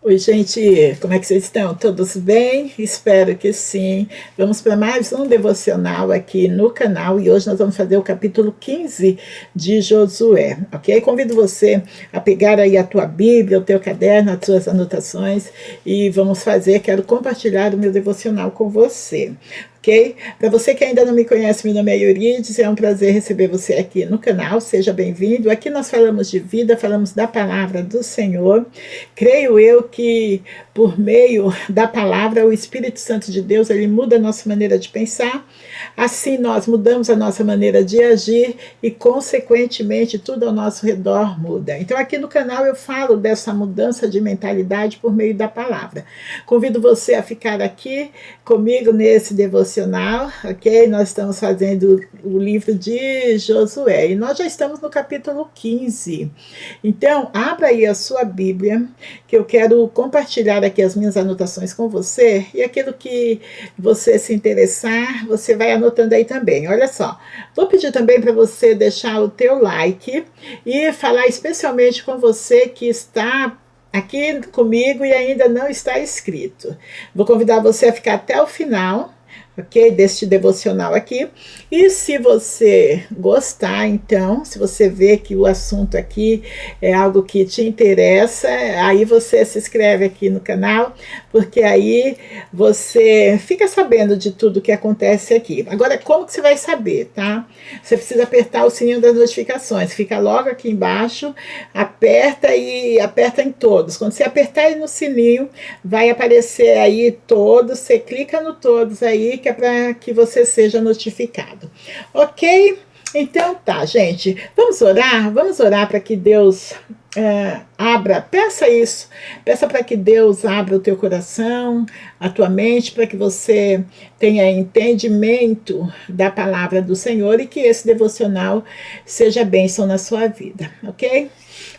Oi, gente, como é que vocês estão? Todos bem? Espero que sim. Vamos para mais um devocional aqui no canal e hoje nós vamos fazer o capítulo 15 de Josué, ok? Convido você a pegar aí a tua Bíblia, o teu caderno, as tuas anotações e vamos fazer, quero compartilhar o meu devocional com você. Ok? Para você que ainda não me conhece, meu nome é Eurides, é um prazer receber você aqui no canal, seja bem-vindo. Aqui nós falamos de vida, falamos da palavra do Senhor. Creio eu que por meio da palavra, o Espírito Santo de Deus, ele muda a nossa maneira de pensar, assim nós mudamos a nossa maneira de agir e, consequentemente, tudo ao nosso redor muda. Então, aqui no canal eu falo dessa mudança de mentalidade por meio da palavra. Convido você a ficar aqui comigo nesse devocional, ok? Nós estamos fazendo o livro de Josué e nós já estamos no capítulo 15. Então, abra aí a sua Bíblia, que eu quero compartilhar aqui as minhas anotações com você e aquilo que você se interessar, você vai anotando aí também. Olha só, vou pedir também para você deixar o teu like e falar especialmente com você que está aqui comigo e ainda não está inscrito. Vou convidar você a ficar até o final, ok? Deste devocional aqui. E se você gostar, então, se você vê que o assunto aqui é algo que te interessa, aí você se inscreve aqui no canal, porque aí você fica sabendo de tudo que acontece aqui. Agora, como que você vai saber, tá? Você precisa apertar o sininho das notificações, fica logo aqui embaixo, aperta e aperta em todos. Quando você apertar aí no sininho, vai aparecer aí todos, você clica no todos aí, que é para que você seja notificado. Ok? Então tá, gente. Vamos orar para que Deus abra, peça isso, peça para que Deus abra o teu coração, a tua mente, para que você tenha entendimento da palavra do Senhor e que esse devocional seja bênção na sua vida, ok?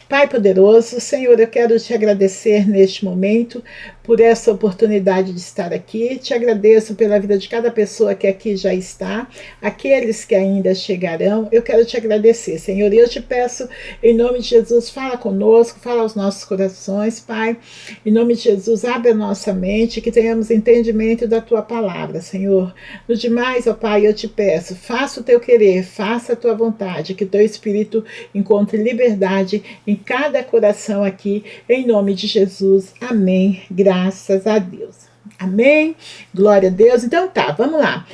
Pai poderoso, Senhor, eu quero te agradecer neste momento por essa oportunidade de estar aqui. Te agradeço pela vida de cada pessoa que aqui já está, aqueles que ainda chegarão. Eu quero te agradecer, Senhor. E eu te peço, em nome de Jesus, fala conosco, fala aos nossos corações, Pai. Em nome de Jesus, abre a nossa mente, que tenhamos entendimento da tua palavra, Senhor. No demais, ó Pai, eu te peço, faça o teu querer, faça a tua vontade, que teu Espírito encontre liberdade em cada coração aqui, em nome de Jesus. Amém. Graças a Deus. Amém? Glória a Deus. Então tá, vamos lá.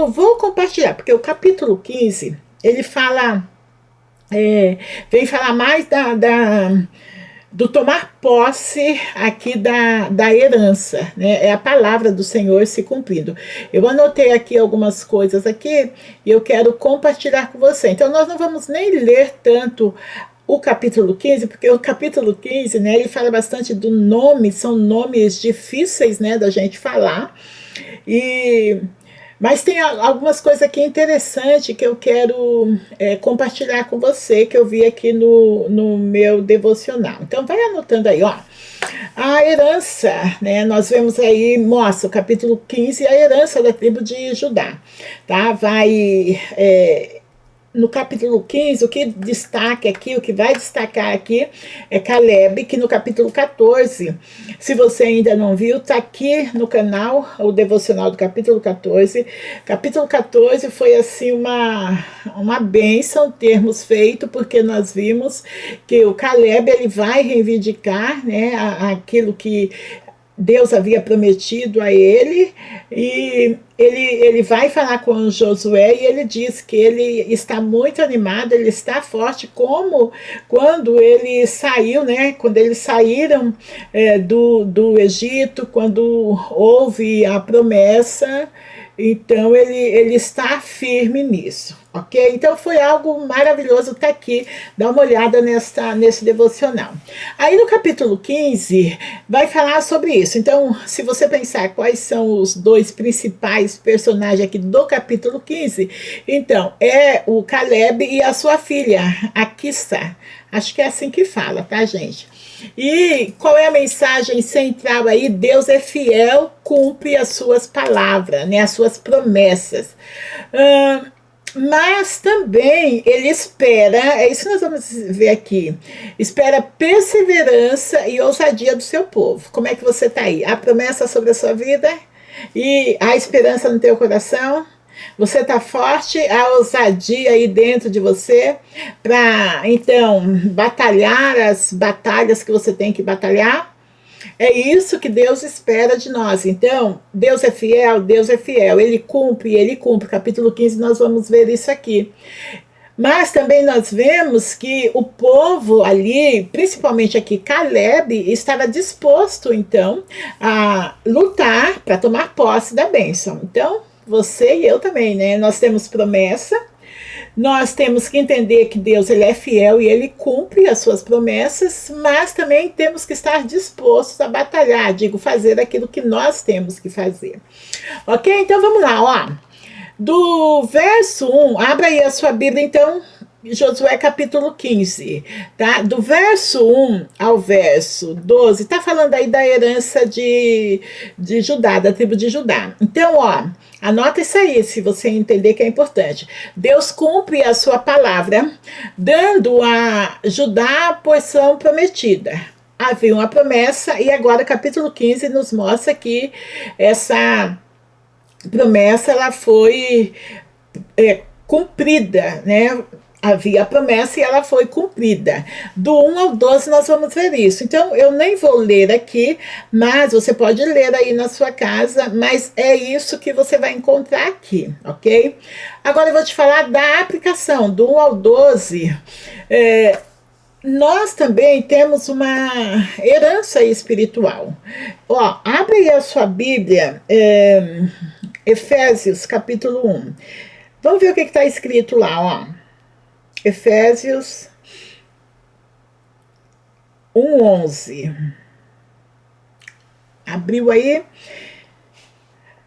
Vou compartilhar, porque o capítulo 15, ele fala, vem falar mais do tomar posse aqui da herança, né? É a palavra do Senhor se cumprindo. Eu anotei aqui algumas coisas aqui e eu quero compartilhar com você. Então nós não vamos nem ler tanto o capítulo 15, porque o capítulo 15, né, ele fala bastante do nome, são nomes difíceis, né, da gente falar, mas tem algumas coisas aqui interessantes que eu quero compartilhar com você, que eu vi aqui no meu devocional. Então vai anotando aí, ó. A herança, né, nós vemos aí, mostra o capítulo 15, a herança da tribo de Judá, tá? No capítulo 15, o que destaca aqui, o que vai destacar aqui é Caleb, que no capítulo 14, se você ainda não viu, está aqui no canal, o devocional do capítulo 14. Capítulo 14 foi assim uma bênção termos feito, porque nós vimos que o Caleb ele vai reivindicar, né, aquilo que Deus havia prometido a ele, e ele vai falar com Josué e ele diz que ele está muito animado, ele está forte, como quando ele saiu, né? Quando eles saíram do Egito, quando houve a promessa. Então ele está firme nisso, ok? Então foi algo maravilhoso estar aqui, dar uma olhada nesse devocional. Aí no capítulo 15 vai falar sobre isso. Então, se você pensar quais são os dois principais personagens aqui do capítulo 15, então é o Caleb e a sua filha, Aquissa. Acho que é assim que fala, tá, gente? E qual é a mensagem central aí? Deus é fiel, cumpre as suas palavras, né, as suas promessas. Mas também ele espera, é isso que nós vamos ver aqui, espera perseverança e ousadia do seu povo. Como é que você está aí? A promessa sobre a sua vida e a esperança no teu coração? Você está forte, a ousadia aí dentro de você para, então, batalhar as batalhas que você tem que batalhar? É isso que Deus espera de nós. Então, Deus é fiel, Deus é fiel. Ele cumpre, ele cumpre. Capítulo 15, nós vamos ver isso aqui. Mas também nós vemos que o povo ali, principalmente aqui Caleb, estava disposto, então, a lutar para tomar posse da bênção. Então, você e eu também, né? Nós temos promessa. Nós temos que entender que Deus ele é fiel e ele cumpre as suas promessas, mas também temos que estar dispostos a batalhar, digo, fazer aquilo que nós temos que fazer. Ok? Então vamos lá, ó. Do verso 1, abra aí a sua Bíblia, então, Josué capítulo 15, tá? Do verso 1 ao verso 12, tá falando aí da herança de Judá, da tribo de Judá. Então, ó, anota isso aí, se você entender que é importante. Deus cumpre a sua palavra, dando a Judá a porção prometida. Havia uma promessa e agora capítulo 15 nos mostra que essa promessa ela foi cumprida, né? Havia a promessa e ela foi cumprida. Do 1 ao 12 nós vamos ver isso. Então eu nem vou ler aqui, mas você pode ler aí na sua casa, mas é isso que você vai encontrar aqui, ok? Agora eu vou te falar da aplicação, do 1 ao 12. Nós também temos uma herança espiritual. Ó, abre aí a sua Bíblia, Efésios capítulo 1. Vamos ver o que está escrito lá, ó. Efésios 1:11. Abriu aí?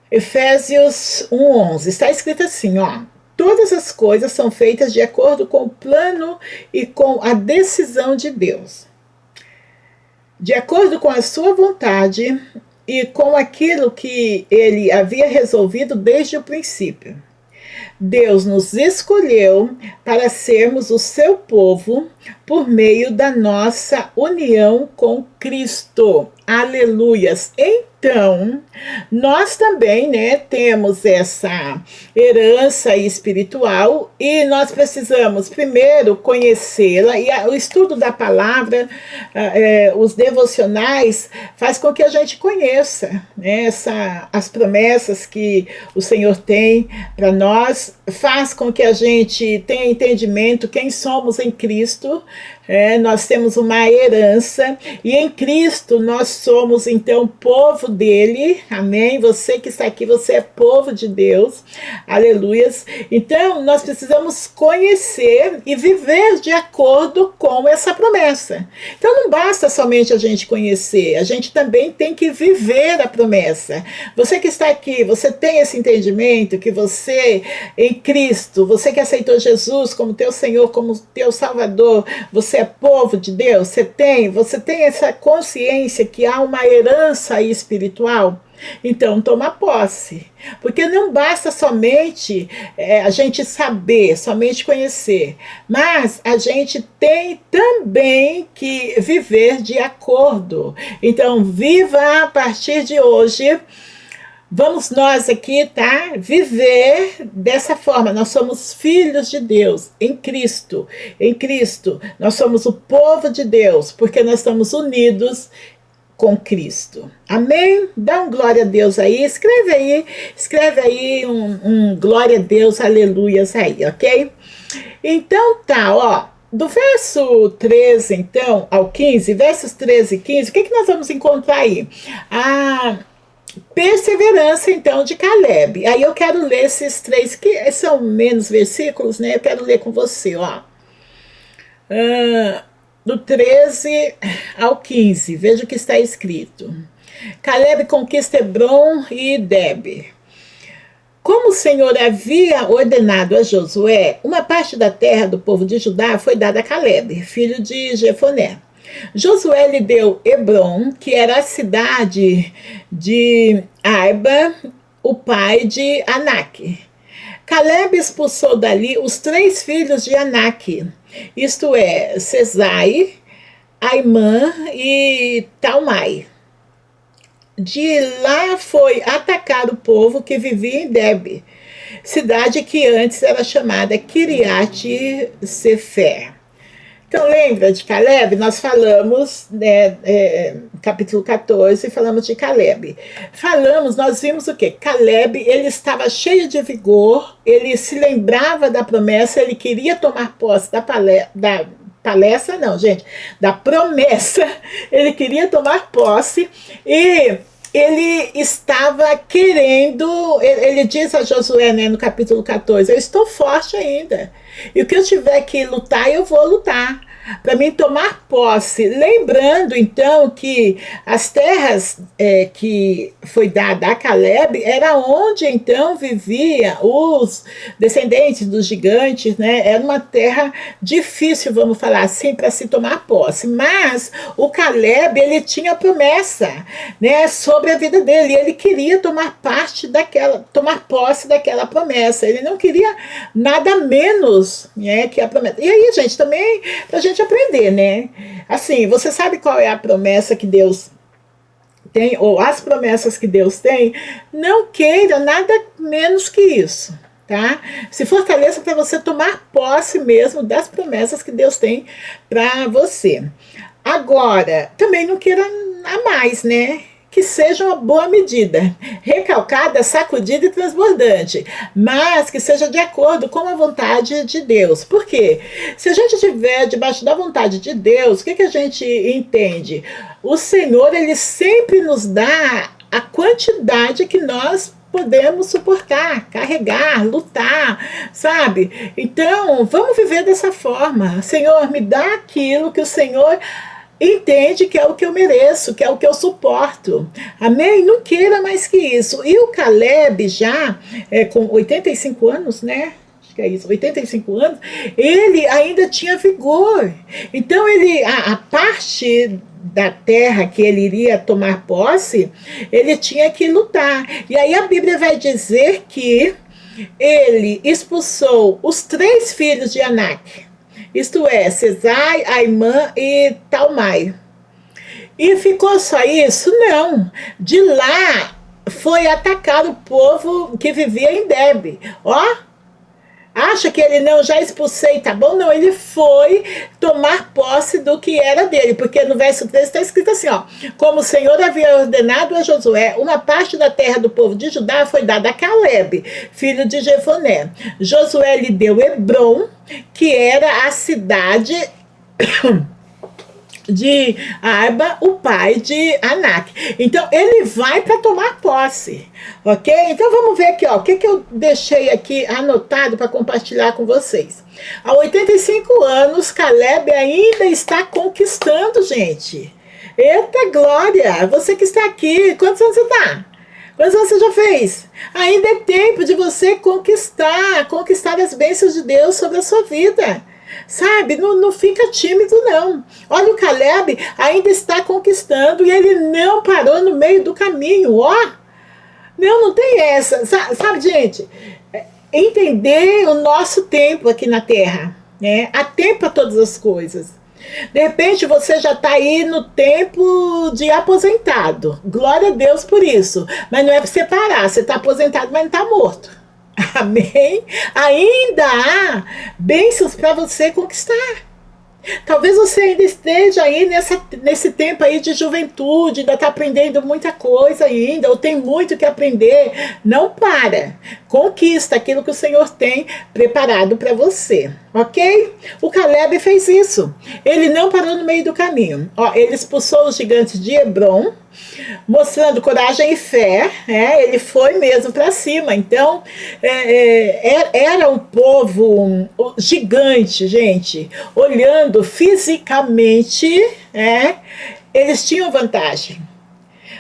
Efésios 1:11. Está escrito assim, ó. Todas as coisas são feitas de acordo com o plano e com a decisão de Deus, de acordo com a sua vontade e com aquilo que ele havia resolvido desde o princípio. Deus nos escolheu para sermos o seu povo por meio da nossa união com Cristo. Aleluias! Então, nós também, né, temos essa herança espiritual e nós precisamos primeiro conhecê-la, e o estudo da palavra, os devocionais, faz com que a gente conheça, né, as promessas que o Senhor tem para nós, faz com que a gente tenha entendimento quem somos em Cristo. Nós temos uma herança e em Cristo nós somos então povo dele, amém? Você que está aqui, você é povo de Deus, aleluias. Então nós precisamos conhecer e viver de acordo com essa promessa. Então não basta somente a gente conhecer, a gente também tem que viver a promessa. Você que está aqui, você tem esse entendimento que você em Cristo, você que aceitou Jesus como teu Senhor, como teu Salvador, você é povo de Deus, você tem essa consciência que há uma herança espiritual? Então toma posse, porque não basta somente a gente saber, somente conhecer, mas a gente tem também que viver de acordo. Então viva a partir de hoje. Vamos nós aqui, tá? Viver dessa forma. Nós somos filhos de Deus em Cristo. Em Cristo, nós somos o povo de Deus, porque nós estamos unidos com Cristo. Amém? Dá um glória a Deus aí. Escreve aí um glória a Deus, aleluias aí, ok? Então tá, ó. Do verso 13, então, ao 15, versos 13 e 15, o que nós vamos encontrar aí? Perseverança, então, de Caleb. Aí eu quero ler esses três, que são menos versículos, né? Eu quero ler com você, ó. Do 13 ao 15, veja o que está escrito. Caleb conquista Hebron e Debe. Como o Senhor havia ordenado a Josué, uma parte da terra do povo de Judá foi dada a Caleb, filho de Jefoné. Josué lhe deu Hebron, que era a cidade de Arba, o pai de Anak. Caleb expulsou dali os 3 filhos de Anak, isto é, Sesai, Aimã e Talmai. De lá foi atacar o povo que vivia em Debe, cidade que antes era chamada Kiriat Sefer. Então, lembra de Caleb? Nós falamos, né, capítulo 14, falamos de Caleb. Nós vimos o quê? Caleb, ele estava cheio de vigor, ele se lembrava da promessa, ele queria tomar posse da promessa, ele queria tomar posse e ele estava querendo, ele diz a Josué, né, no capítulo 14, eu estou forte ainda, e o que eu tiver que lutar, eu vou lutar, para mim tomar posse. Lembrando, então, que as terras que foi dada a Caleb, era onde, então, vivia os descendentes dos gigantes, né? Era uma terra difícil, vamos falar assim, para se tomar posse. Mas o Caleb, ele tinha promessa, né, sobre a vida dele. Ele queria tomar posse daquela promessa. Ele não queria nada menos, né, que a promessa. E aí, gente, também, pra gente aprender, né? Assim, você sabe qual é a promessa que Deus tem, ou as promessas que Deus tem? Não queira nada menos que isso, tá? Se fortaleça para você tomar posse mesmo das promessas que Deus tem para você. Agora, também não queira a mais, né? Que seja uma boa medida, recalcada, sacudida e transbordante, mas que seja de acordo com a vontade de Deus. Por quê? Se a gente estiver debaixo da vontade de Deus, o que a gente entende? O Senhor, ele sempre nos dá a quantidade que nós podemos suportar, carregar, lutar, sabe? Então, vamos viver dessa forma. Senhor, me dá aquilo que o Senhor entende que é o que eu mereço, que é o que eu suporto. Amém? Não queira mais que isso. E o Caleb já, com 85 anos, né? Acho que é isso, 85 anos, ele ainda tinha vigor. Então, a parte da terra que ele iria tomar posse, ele tinha que lutar. E aí a Bíblia vai dizer que ele expulsou os 3 filhos de Anak, isto é, Sesai, Aimã e Talmai. E ficou só isso? Não. De lá foi atacar o povo que vivia em Debe. Ó, acha que ele não, já expulsei, tá bom? Não, ele foi tomar posse do que era dele, porque no verso 3 está escrito assim, ó: como o Senhor havia ordenado a Josué, uma parte da terra do povo de Judá foi dada a Caleb, filho de Jefoné. Josué lhe deu Hebron, que era a cidade de Arba, o pai de Anak. Então, ele vai para tomar posse, ok? Então, vamos ver aqui, ó, o que eu deixei aqui anotado para compartilhar com vocês. Há 85 anos, Caleb ainda está conquistando, gente. Eita glória! Você que está aqui, quantos anos você está? Quantos anos você já fez? Ainda é tempo de você conquistar as bênçãos de Deus sobre a sua vida. Sabe, não fica tímido não. Olha, o Caleb ainda está conquistando e ele não parou no meio do caminho, ó. Não tem essa, sabe, gente, entender o nosso tempo aqui na terra, né? Há tempo para todas as coisas. De repente você já está aí no tempo de aposentado, glória a Deus por isso, mas não é para você parar, você está aposentado, mas não está morto. Amém? Ainda há bênçãos para você conquistar. Talvez você ainda esteja aí nesse tempo aí de juventude, ainda está aprendendo muita coisa ainda, ou tem muito que aprender. Não para. Conquista aquilo que o Senhor tem preparado para você. Ok? O Caleb fez isso. Ele não parou no meio do caminho. Ó, ele expulsou os gigantes de Hebron, mostrando coragem e fé. Ele foi mesmo para cima. Então, era um povo gigante, gente. Olhando fisicamente, eles tinham vantagem.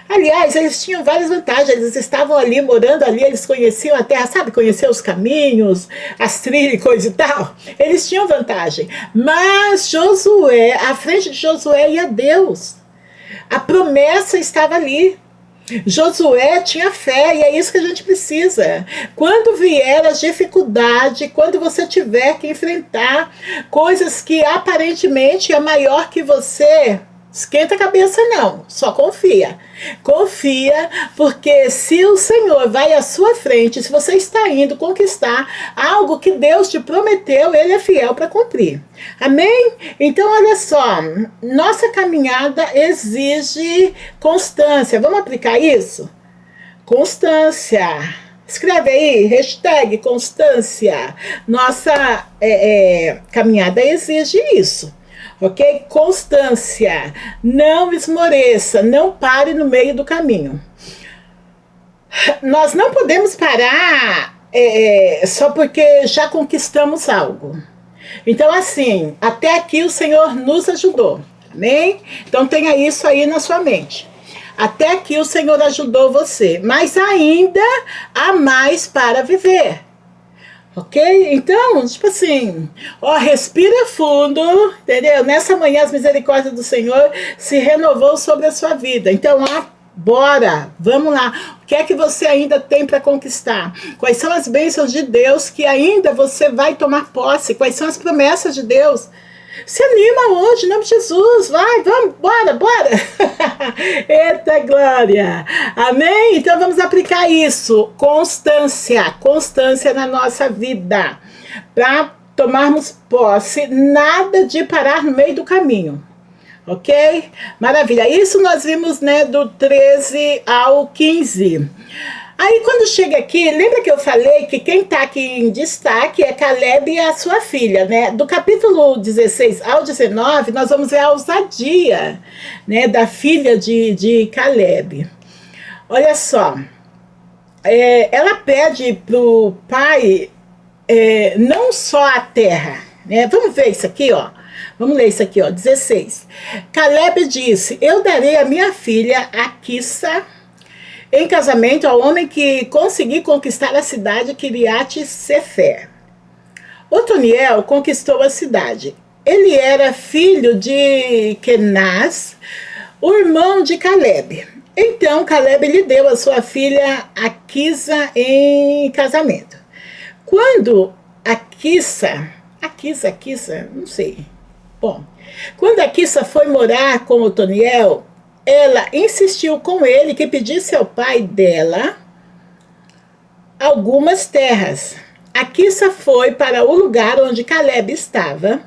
Aliás, eles tinham várias vantagens, eles estavam ali, morando ali, eles conheciam a terra, sabe, conheciam os caminhos, as trilhas e coisa e tal. Eles tinham vantagem. Mas Josué, à frente de Josué ia Deus. A promessa estava ali. Josué tinha fé, e é isso que a gente precisa. Quando vier as dificuldades, quando você tiver que enfrentar coisas que aparentemente é maior que você, esquenta a cabeça não, só confia. Confia, porque se o Senhor vai à sua frente, se você está indo conquistar algo que Deus te prometeu, Ele é fiel para cumprir. Amém? Então, olha só, nossa caminhada exige constância. Vamos aplicar isso? Constância. Escreve aí, hashtag constância. Nossa caminhada exige isso. Ok? Constância. Não esmoreça, não pare no meio do caminho. Nós não podemos parar só porque já conquistamos algo. Então, assim, até aqui o Senhor nos ajudou. Amém? Então tenha isso aí na sua mente. Até aqui o Senhor ajudou você, mas ainda há mais para viver. Ok? Então, tipo assim, ó, respira fundo, entendeu? Nessa manhã as misericórdias do Senhor se renovou sobre a sua vida. Então, ó, bora, vamos lá. O que é que você ainda tem para conquistar? Quais são as bênçãos de Deus que ainda você vai tomar posse? Quais são as promessas de Deus? Se anima hoje, em nome de Jesus, vai, vamos, bora, bora. Eita glória, amém? Então vamos aplicar isso, constância na nossa vida, para tomarmos posse, nada de parar no meio do caminho, ok? Maravilha, isso nós vimos, né, do 13 ao 15. Aí quando chega aqui, lembra que eu falei que quem está aqui em destaque é Caleb e a sua filha, né? Do capítulo 16 ao 19, nós vamos ver a ousadia, né, da filha de Caleb. Olha só, ela pede para o pai não só a terra, né? Vamos ver isso aqui, ó. Vamos ler isso aqui, ó, 16. Caleb disse, eu darei a minha filha Aquissa em casamento ao homem que conseguir conquistar a cidade Kiriat Sefer. Otoniel conquistou a cidade. Ele era filho de Kenaz, o irmão de Caleb. Então Caleb lhe deu a sua filha Aquisa em casamento. Quando Aquisa, não sei. Bom, quando Aquisa foi morar com Otoniel, ela insistiu com ele que pedisse ao pai dela algumas terras. Aquissa foi para o lugar onde Caleb estava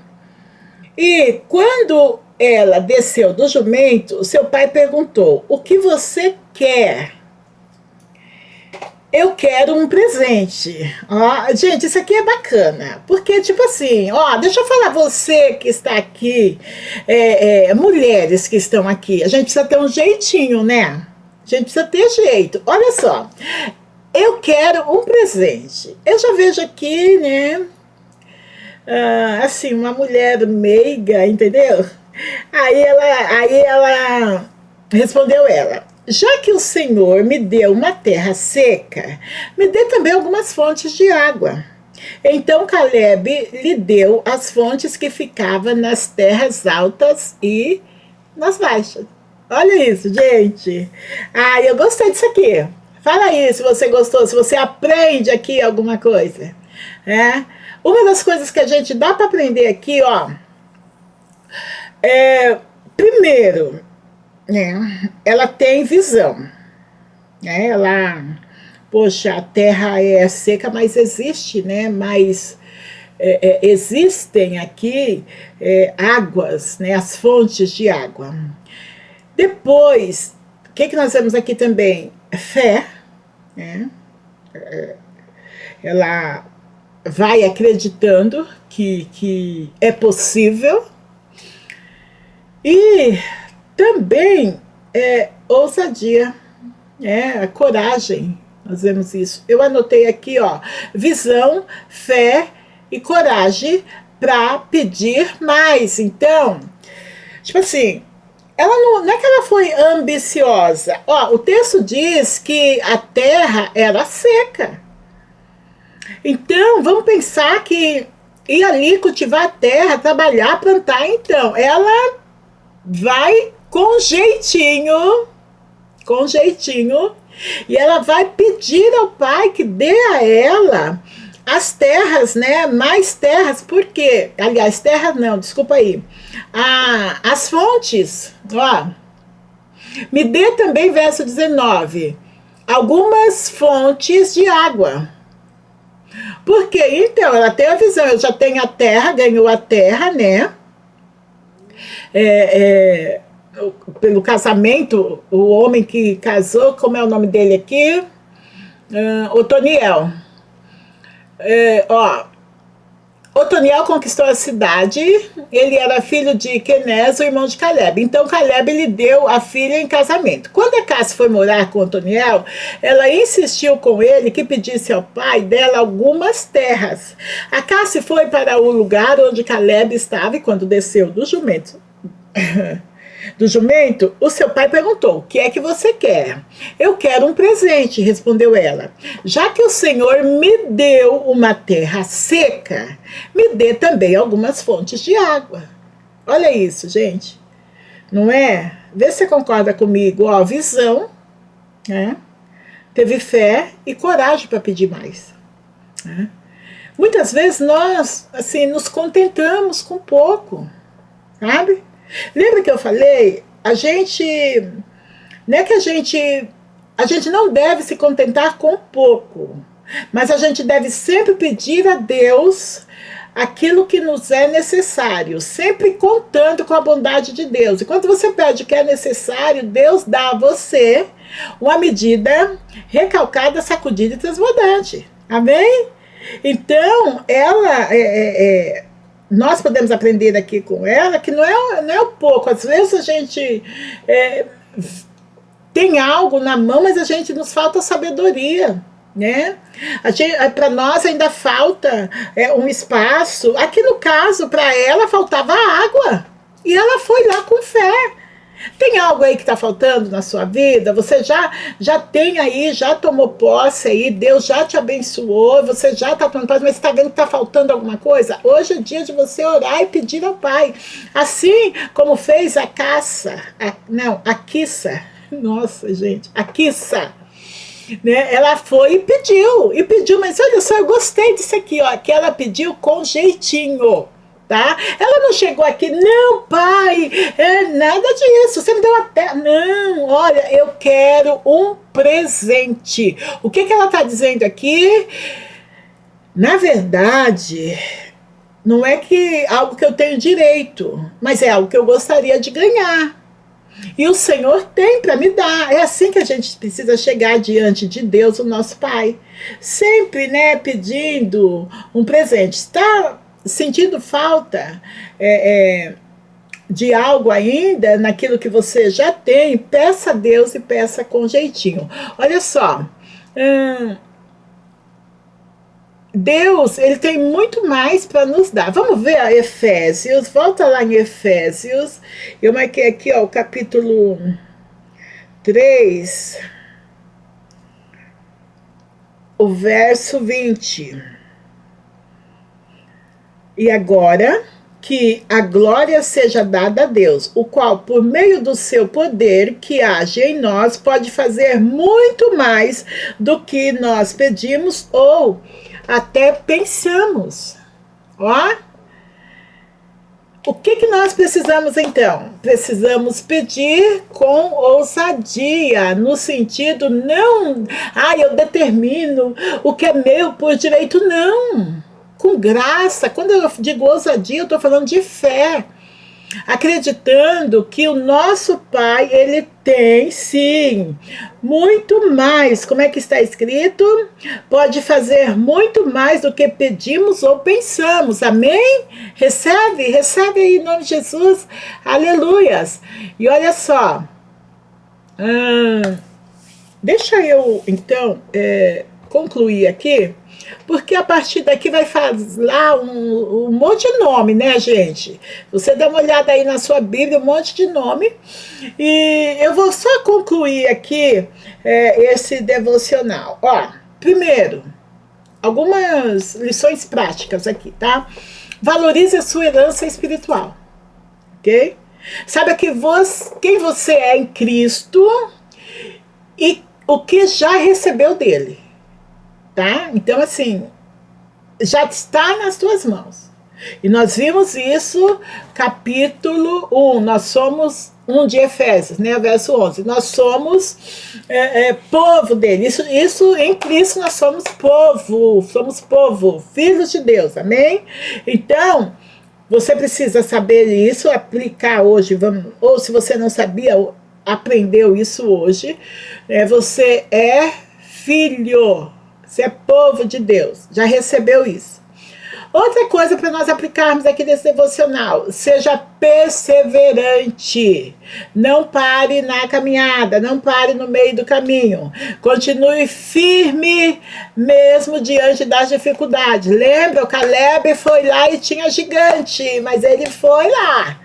e quando ela desceu do jumento, seu pai perguntou, o que você quer? Eu quero um presente. Ó, gente, isso aqui é bacana. Porque, tipo assim, ó, deixa eu falar, você que está aqui, mulheres que estão aqui, a gente precisa ter um jeitinho, né? A gente precisa ter jeito. Olha só, eu quero um presente. Eu já vejo aqui, né? Assim, uma mulher meiga, entendeu? Aí ela respondeu ela. Já que o Senhor me deu uma terra seca, me dê também algumas fontes de água. Então Caleb lhe deu as fontes que ficavam nas terras altas e nas baixas. Olha isso, gente. Eu gostei disso aqui. Fala aí se você gostou, se você aprende aqui alguma coisa. Uma das coisas que a gente dá para aprender aqui, ó, primeiro, ela tem visão, né? Poxa, a terra é seca, mas existe, né? Mas existem aqui águas, né? As fontes de água. Depois, o que nós temos aqui também? Fé, né? Ela vai acreditando que é possível. E também ousadia, a coragem, nós vemos isso. Eu anotei aqui, ó, visão, fé e coragem para pedir mais. Então, tipo assim, ela não é que ela foi ambiciosa. Ó, o texto diz que a terra era seca. Então, vamos pensar que ir ali cultivar a terra, trabalhar, plantar. Então, ela vai com jeitinho com jeitinho, e ela vai pedir ao pai que dê a ela as terras, né? Mais terras, porque, aliás, terras não, desculpa aí, as fontes, ó. Me dê também, verso 19, algumas fontes de água. Porque, então, ela tem a visão, eu já tenho a terra, ganhou a terra, né? Pelo casamento, o homem que casou, como é o nome dele aqui? Otoniel. Otoniel conquistou a cidade, ele era filho de Quenez, o irmão de Caleb. Então Caleb lhe deu a filha em casamento. Quando a Cássia foi morar com Otoniel, ela insistiu com ele que pedisse ao pai dela algumas terras. A Cássia foi para o lugar onde Caleb estava, e quando desceu do jumento, o seu pai perguntou: o que é que você quer? Eu quero um presente, respondeu ela. Já que o Senhor me deu uma terra seca, me dê também algumas fontes de água. Olha isso, gente. Não é? Vê se você concorda comigo. Ó, visão, né? Teve fé e coragem para pedir mais, né? Muitas vezes nós, assim, nos contentamos com pouco, sabe? Lembra que eu falei? A gente não deve se contentar com pouco, mas a gente deve sempre pedir a Deus aquilo que nos é necessário, sempre contando com a bondade de Deus. E quando você pede o que é necessário, Deus dá a você uma medida recalcada, sacudida e transbordante. Amém? Então, nós podemos aprender aqui com ela que não é o pouco. Às vezes a gente tem algo na mão, mas a gente nos falta sabedoria, né? Para nós ainda falta um espaço. Aqui no caso, para ela faltava água, e ela foi lá com fé. Tem algo aí que está faltando na sua vida? Você já tem aí, já tomou posse aí, Deus já te abençoou, você já está tomando posse, mas você está vendo que está faltando alguma coisa? Hoje é dia de você orar e pedir ao Pai. Assim como fez a Quissa. Nossa, gente, a Quissa. Né? Ela foi e pediu, mas olha só, eu gostei disso aqui, ó, que ela pediu com jeitinho. Tá? Ela não chegou aqui, não, pai, nada disso, você me deu a terra. Não, olha, eu quero um presente. O que ela está dizendo aqui? Na verdade, não é que algo que eu tenho direito, mas é algo que eu gostaria de ganhar. E o Senhor tem para me dar. É assim que a gente precisa chegar diante de Deus, o nosso Pai. Sempre, né, pedindo um presente. Está sentindo falta de algo ainda, naquilo que você já tem, peça a Deus e peça com jeitinho. Olha só, Deus, ele tem muito mais para nos dar. Vamos ver a Efésios, volta lá em Efésios, eu marquei aqui, ó, o capítulo 3, o verso 20. E agora que a glória seja dada a Deus, o qual, por meio do seu poder que age em nós, pode fazer muito mais do que nós pedimos ou até pensamos. Ó, o que nós precisamos então? Precisamos pedir com ousadia, no sentido não, eu determino o que é meu por direito, não. Com graça. Quando eu digo ousadia, eu estou falando de fé, acreditando que o nosso Pai, ele tem sim muito mais, como é que está escrito? Pode fazer muito mais do que pedimos ou pensamos. Amém? Recebe aí em nome de Jesus, aleluias. E olha só, deixa eu então concluir aqui, porque a partir daqui vai falar um monte de nome, né, gente? Você dá uma olhada aí na sua Bíblia, um monte de nome. E eu vou só concluir aqui esse devocional. Ó, primeiro, algumas lições práticas aqui, tá? Valorize a sua herança espiritual, ok? Saiba que quem você é em Cristo e o que já recebeu dele, tá? Então, assim, já está nas tuas mãos. E nós vimos isso, capítulo 1, nós somos 1 de Efésios, né, verso 11, nós somos povo dele, isso em Cristo nós somos povo, filhos de Deus, amém? Então, você precisa saber isso, aplicar hoje, ou se você não sabia, aprendeu isso hoje, você é filho, você é povo de Deus, já recebeu isso. Outra coisa para nós aplicarmos aqui nesse devocional, seja perseverante, não pare na caminhada, não pare no meio do caminho, continue firme mesmo diante das dificuldades. Lembra, o Caleb foi lá e tinha gigante, mas ele foi lá,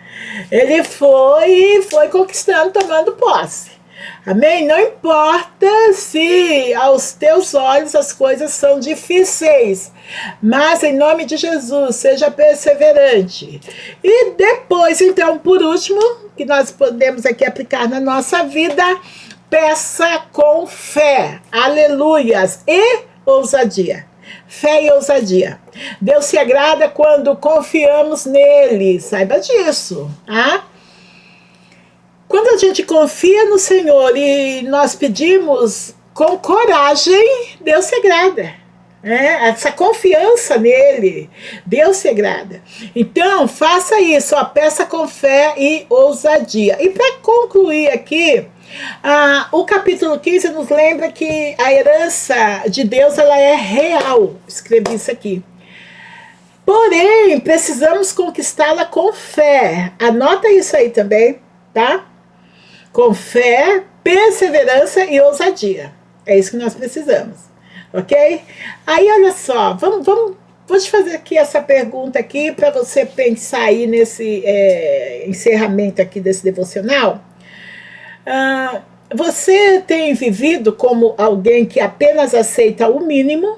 ele foi conquistando, tomando posse. Amém? Não importa se aos teus olhos as coisas são difíceis, mas em nome de Jesus, seja perseverante. E depois, então, por último, que nós podemos aqui aplicar na nossa vida, peça com fé, aleluias, e ousadia. Fé e ousadia. Deus se agrada quando confiamos nele, saiba disso, tá? Quando a gente confia no Senhor e nós pedimos com coragem, Deus se agrada. Essa confiança nele, Deus se agrada. Então, faça isso, peça com fé e ousadia. E para concluir aqui, o capítulo 15 nos lembra que a herança de Deus ela é real. Escrevi isso aqui. Porém, precisamos conquistá-la com fé. Anota isso aí também, tá? Com fé, perseverança e ousadia. É isso que nós precisamos, ok? Aí, olha só, vou te fazer aqui essa pergunta aqui para você pensar aí nesse encerramento aqui desse devocional. Você tem vivido como alguém que apenas aceita o mínimo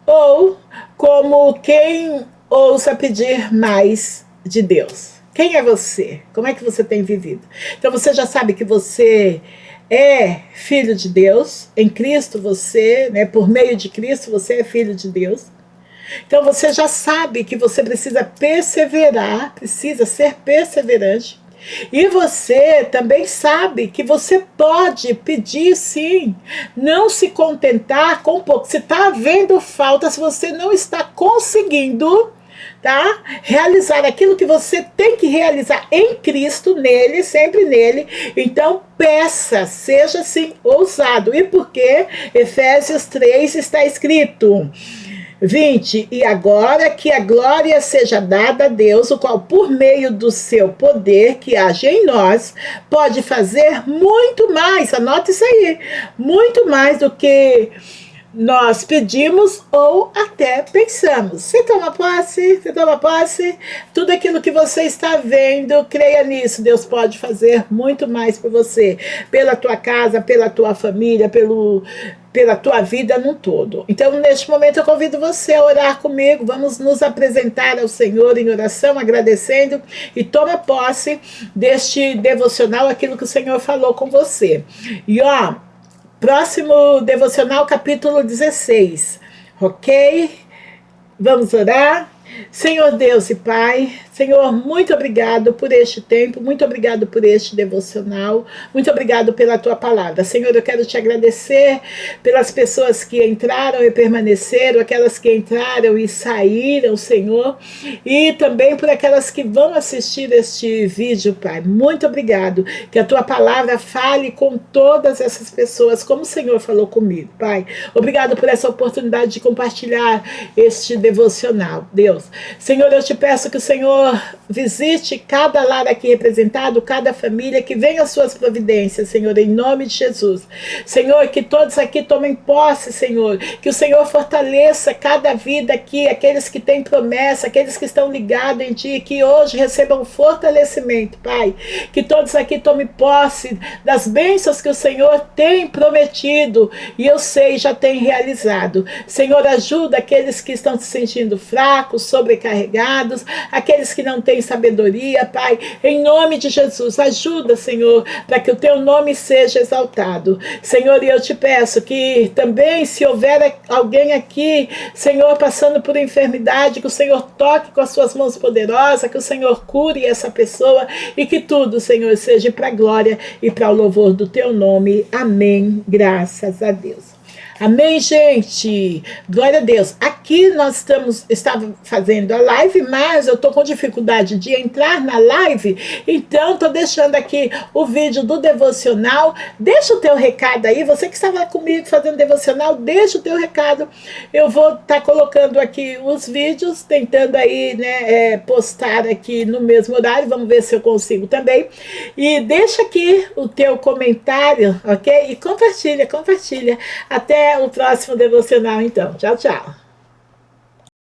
ou como quem ousa pedir mais de Deus? Quem é você? Como é que você tem vivido? Então você já sabe que você é filho de Deus, em Cristo você, por meio de Cristo você é filho de Deus. Então você já sabe que você precisa perseverar, precisa ser perseverante. E você também sabe que você pode pedir sim, não se contentar com pouco. Se está havendo falta, se você não está conseguindo, tá? Realizar aquilo que você tem que realizar em Cristo, nele, sempre nele. Então peça, seja assim ousado. E porque Efésios 3 está escrito 20, e agora que a glória seja dada a Deus, o qual por meio do seu poder que age em nós, pode fazer muito mais, anota isso aí, muito mais do que nós pedimos ou até pensamos. Você toma posse, tudo aquilo que você está vendo, creia nisso, Deus pode fazer muito mais por você, pela tua casa, pela tua família, pela tua vida num todo. Então, neste momento, eu convido você a orar comigo, vamos nos apresentar ao Senhor em oração, agradecendo, e toma posse deste devocional, aquilo que o Senhor falou com você. E próximo devocional, capítulo 16, ok? Vamos orar? Senhor Deus e Pai, Senhor, muito obrigado por este tempo, muito obrigado por este devocional, muito obrigado pela tua palavra. Senhor, eu quero te agradecer pelas pessoas que entraram e permaneceram, aquelas que entraram e saíram, Senhor, e também por aquelas que vão assistir este vídeo, Pai. Muito obrigado, que a tua palavra fale com todas essas pessoas, como o Senhor falou comigo, Pai. Obrigado por essa oportunidade de compartilhar este devocional, Deus. Senhor, eu te peço que o Senhor visite cada lar aqui representado, cada família, que venha as suas providências, Senhor, em nome de Jesus. Senhor, que todos aqui tomem posse, Senhor, que o Senhor fortaleça cada vida aqui, aqueles que têm promessa, aqueles que estão ligados em Ti, que hoje recebam fortalecimento, Pai, que todos aqui tomem posse das bênçãos que o Senhor tem prometido, e eu sei, já tem realizado. Senhor, ajuda aqueles que estão se sentindo fracos, sobrecarregados, aqueles aqueles que não têm sabedoria, Pai, em nome de Jesus, ajuda, Senhor, para que o teu nome seja exaltado. Senhor, e eu te peço que também, se houver alguém aqui, Senhor, passando por enfermidade, que o Senhor toque com as suas mãos poderosas, que o Senhor cure essa pessoa e que tudo, Senhor, seja para a glória e para o louvor do teu nome. Amém. Graças a Deus. Amém, gente? Glória a Deus. Aqui nós estava fazendo a live, mas eu estou com dificuldade de entrar na live, então estou deixando aqui o vídeo do devocional. Deixa o teu recado aí, você que estava comigo fazendo devocional, deixa o teu recado. Eu vou estar colocando aqui os vídeos, tentando aí, né, postar aqui no mesmo horário, vamos ver se eu consigo também. E deixa aqui o teu comentário, ok? E compartilha. Até o próximo devocional, então. Tchau, tchau.